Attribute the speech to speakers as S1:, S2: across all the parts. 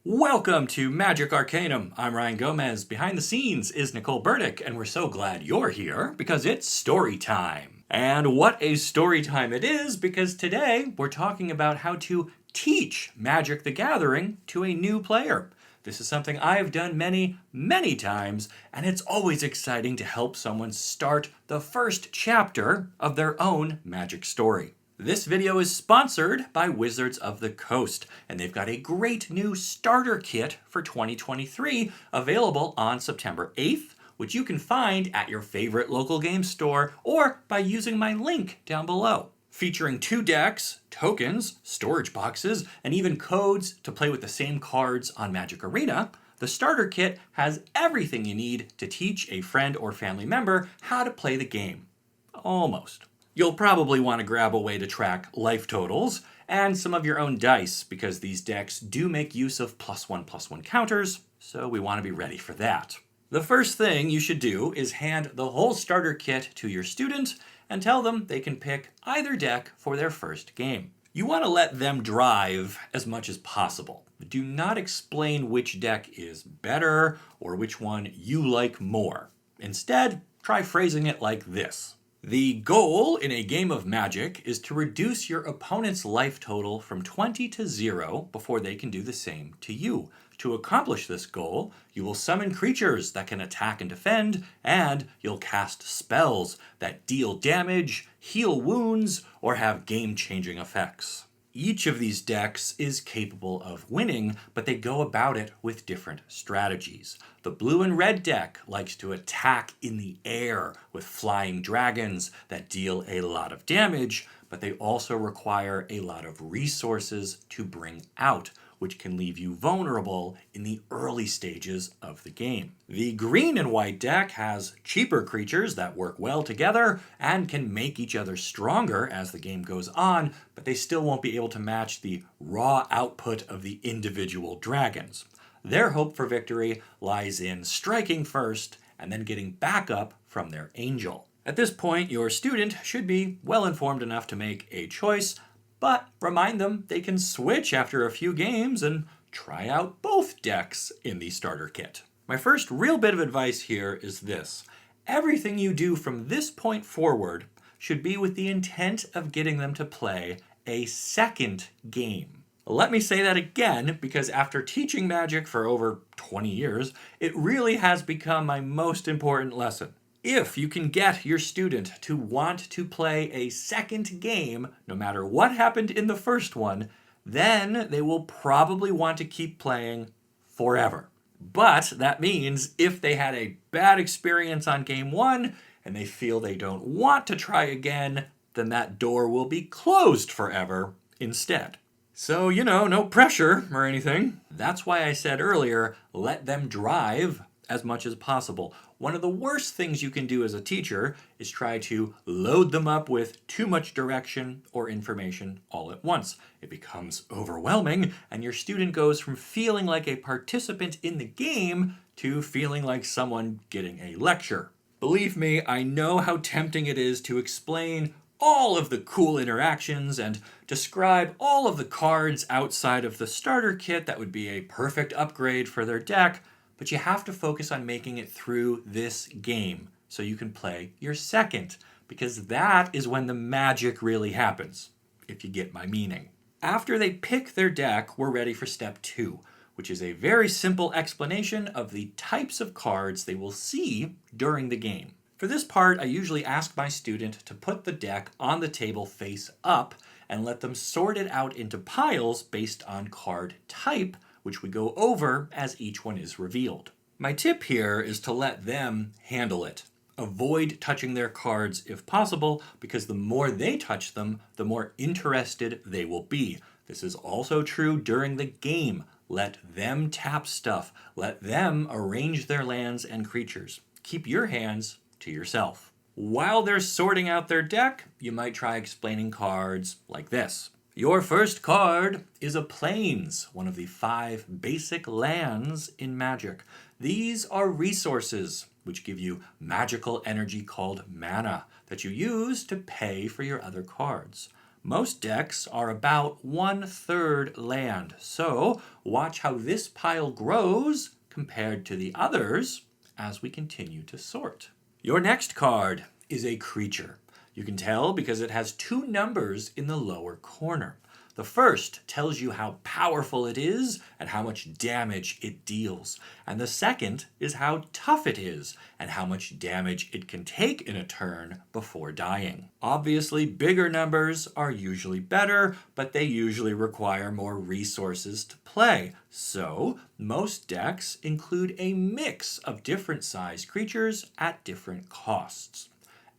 S1: Welcome to Magic Arcanum. I'm Ryan Gomez. Behind the scenes is Nicole Burdick, and we're so glad you're here because it's story time. And what a story time it is, because today we're talking about how to teach Magic the Gathering to a new player. This is something I've done many, many times, and it's always exciting to help someone start the first chapter of their own Magic story. This video is sponsored by Wizards of the Coast, and they've got a great new starter kit for 2023 available on September 8th, which you can find at your favorite local game store or by using my link down below. Featuring 2 decks, tokens, storage boxes, and even codes to play with the same cards on Magic Arena, the starter kit has everything you need to teach a friend or family member how to play the game. Almost. You'll probably want to grab a way to track life totals and some of your own dice, because these decks do make use of +1/+1 counters, so we want to be ready for that. The first thing you should do is hand the whole starter kit to your student and tell them they can pick either deck for their first game. You want to let them drive as much as possible. Do not explain which deck is better or which one you like more. Instead, try phrasing it like this. The goal in a game of Magic is to reduce your opponent's life total from 20 to 0 before they can do the same to you. To accomplish this goal, you will summon creatures that can attack and defend, and you'll cast spells that deal damage, heal wounds, or have game-changing effects. Each of these decks is capable of winning, but they go about it with different strategies. The blue and red deck likes to attack in the air with flying dragons that deal a lot of damage, but they also require a lot of resources to bring out, which can leave you vulnerable in the early stages of the game. The green and white deck has cheaper creatures that work well together and can make each other stronger as the game goes on, but they still won't be able to match the raw output of the individual dragons. Their hope for victory lies in striking first and then getting backup from their angel. At this point, your student should be well informed enough to make a choice, but remind them they can switch after a few games and try out both decks in the starter kit. My first real bit of advice here is this. Everything you do from this point forward should be with the intent of getting them to play a second game. Let me say that again, because after teaching Magic for over 20 years, it really has become my most important lesson. If you can get your student to want to play a second game, no matter what happened in the first one, then they will probably want to keep playing forever. But that means if they had a bad experience on game 1 and they feel they don't want to try again, then that door will be closed forever instead. So, no pressure or anything. That's why I said earlier, let them drive as much as possible. One of the worst things you can do as a teacher is try to load them up with too much direction or information all at once. It becomes overwhelming, and your student goes from feeling like a participant in the game to feeling like someone getting a lecture. Believe me, I know how tempting it is to explain all of the cool interactions and describe all of the cards outside of the starter kit that would be a perfect upgrade for their deck, but you have to focus on making it through this game so you can play your second, because that is when the magic really happens, if you get my meaning. After they pick their deck, we're ready for step 2, which is a very simple explanation of the types of cards they will see during the game. For this part, I usually ask my student to put the deck on the table face up and let them sort it out into piles based on card type, which we go over as each one is revealed. My tip here is to let them handle it. Avoid touching their cards if possible, because the more they touch them, the more interested they will be. This is also true during the game. Let them tap stuff. Let them arrange their lands and creatures. Keep your hands to yourself. While they're sorting out their deck, you might try explaining cards like this. Your first card is a Plains, one of the 5 basic lands in Magic. These are resources which give you magical energy called mana. that you use to pay for your other cards. Most decks are about 1/3 land, so watch how this pile grows compared to the others as we continue to sort. Your next card is a creature. You can tell because it has 2 numbers in the lower corner. The first tells you how powerful it is and how much damage it deals. And the second is how tough it is and how much damage it can take in a turn before dying. Obviously, bigger numbers are usually better, but they usually require more resources to play. So, most decks include a mix of different sized creatures at different costs.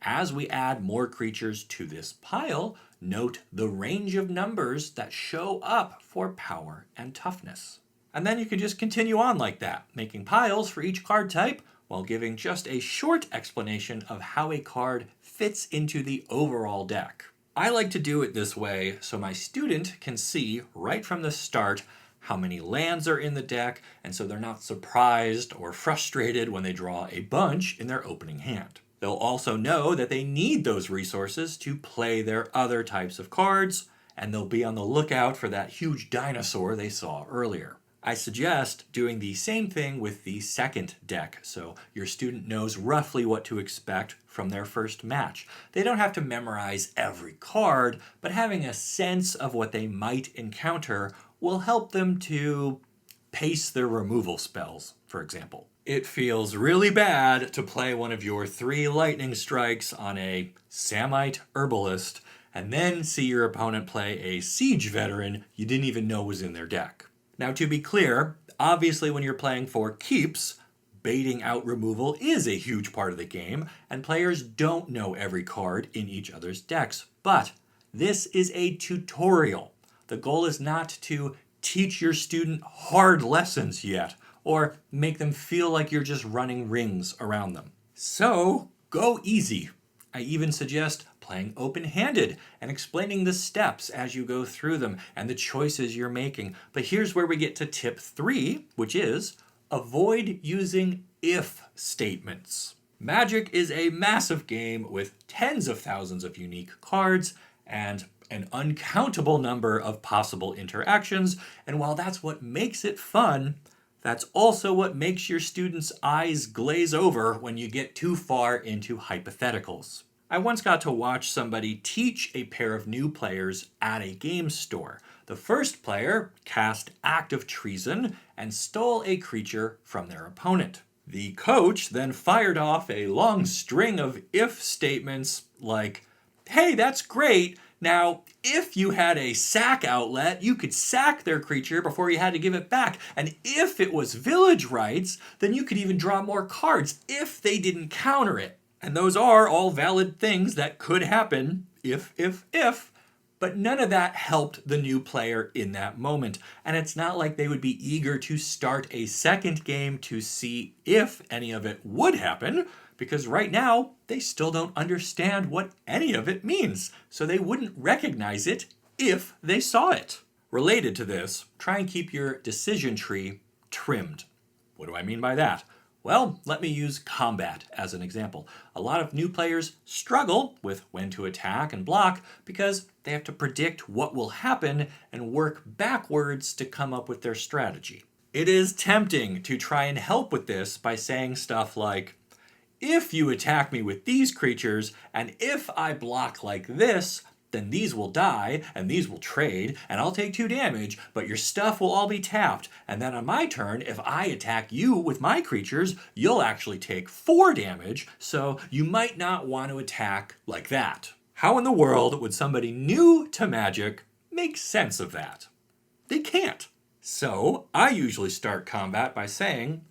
S1: As we add more creatures to this pile, note the range of numbers that show up for power and toughness. And then you can just continue on like that, making piles for each card type while giving just a short explanation of how a card fits into the overall deck. I like to do it this way so my student can see right from the start how many lands are in the deck, and so they're not surprised or frustrated when they draw a bunch in their opening hand. They'll also know that they need those resources to play their other types of cards, and they'll be on the lookout for that huge dinosaur they saw earlier. I suggest doing the same thing with the second deck, so your student knows roughly what to expect from their first match. They don't have to memorize every card, but having a sense of what they might encounter will help them to pace their removal spells, for example. It feels really bad to play one of your 3 lightning strikes on a Samite Herbalist and then see your opponent play a Siege Veteran you didn't even know was in their deck. Now, to be clear, obviously when you're playing for keeps, baiting out removal is a huge part of the game, and players don't know every card in each other's decks. But this is a tutorial. The goal is not to teach your student hard lessons yet, or make them feel like you're just running rings around them. So, go easy. I even suggest playing open-handed and explaining the steps as you go through them and the choices you're making. But here's where we get to tip 3, which is avoid using if statements. Magic is a massive game with tens of thousands of unique cards and an uncountable number of possible interactions. And while that's what makes it fun, that's also what makes your students' eyes glaze over when you get too far into hypotheticals. I once got to watch somebody teach a pair of new players at a game store. The first player cast Act of Treason and stole a creature from their opponent. The coach then fired off a long string of if statements like, "Hey, that's great. Now, if you had a sack outlet, you could sack their creature before you had to give it back. And if it was village rights, then you could even draw more cards if they didn't counter it." And those are all valid things that could happen if, but none of that helped the new player in that moment. And it's not like they would be eager to start a second game to see if any of it would happen, because right now, they still don't understand what any of it means, so they wouldn't recognize it if they saw it. Related to this, try and keep your decision tree trimmed. What do I mean by that? Well, let me use combat as an example. A lot of new players struggle with when to attack and block because they have to predict what will happen and work backwards to come up with their strategy. It is tempting to try and help with this by saying stuff like, if you attack me with these creatures, and if I block like this, then these will die, and these will trade, and I'll take 2 damage, but your stuff will all be tapped. And then on my turn, if I attack you with my creatures, you'll actually take 4 damage, so you might not want to attack like that. How in the world would somebody new to Magic make sense of that? They can't. So I usually start combat by saying,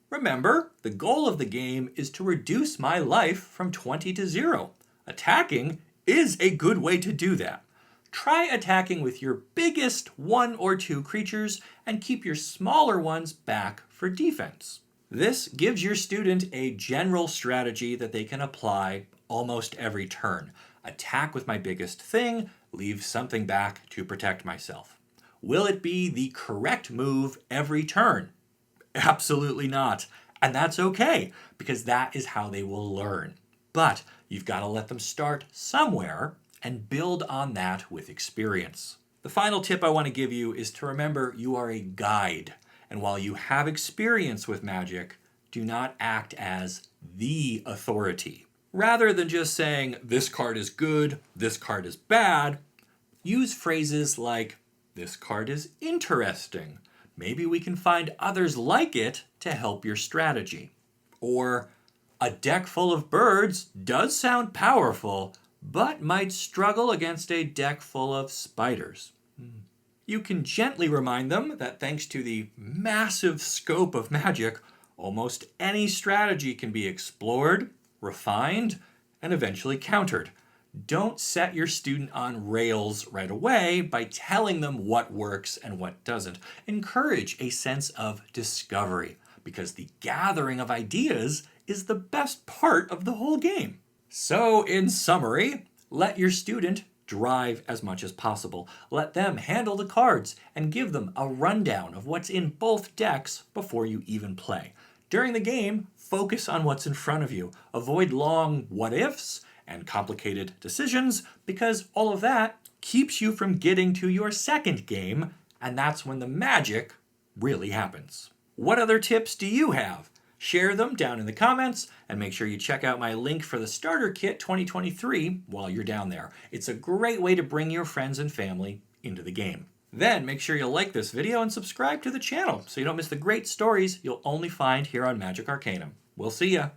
S1: remember, the goal of the game is to reduce my life from 20 to 0. Attacking is a good way to do that. Try attacking with your biggest 1 or 2 creatures and keep your smaller ones back for defense. This gives your student a general strategy that they can apply almost every turn. Attack with my biggest thing, leave something back to protect myself. Will it be the correct move every turn? Absolutely not. And that's okay, because that is how they will learn. But you've got to let them start somewhere and build on that with experience. The final tip I want to give you is to remember you are a guide. And while you have experience with magic, do not act as the authority. Rather than just saying, this card is good, this card is bad, use phrases like, this card is interesting. Maybe we can find others like it to help your strategy. Or, a deck full of birds does sound powerful, but might struggle against a deck full of spiders. You can gently remind them that thanks to the massive scope of magic, almost any strategy can be explored, refined, and eventually countered. Don't set your student on rails right away by telling them what works and what doesn't. Encourage a sense of discovery, because the gathering of ideas is the best part of the whole game. So, in summary, let your student drive as much as possible. Let them handle the cards and give them a rundown of what's in both decks before you even play. During the game, focus on what's in front of you. Avoid long what-ifs and complicated decisions, because all of that keeps you from getting to your second game, and that's when the magic really happens. What other tips do you have? Share them down in the comments, and make sure you check out my link for the Starter Kit 2023 while you're down there. It's a great way to bring your friends and family into the game. Then make sure you like this video and subscribe to the channel so you don't miss the great stories you'll only find here on Magic Arcanum. We'll see ya!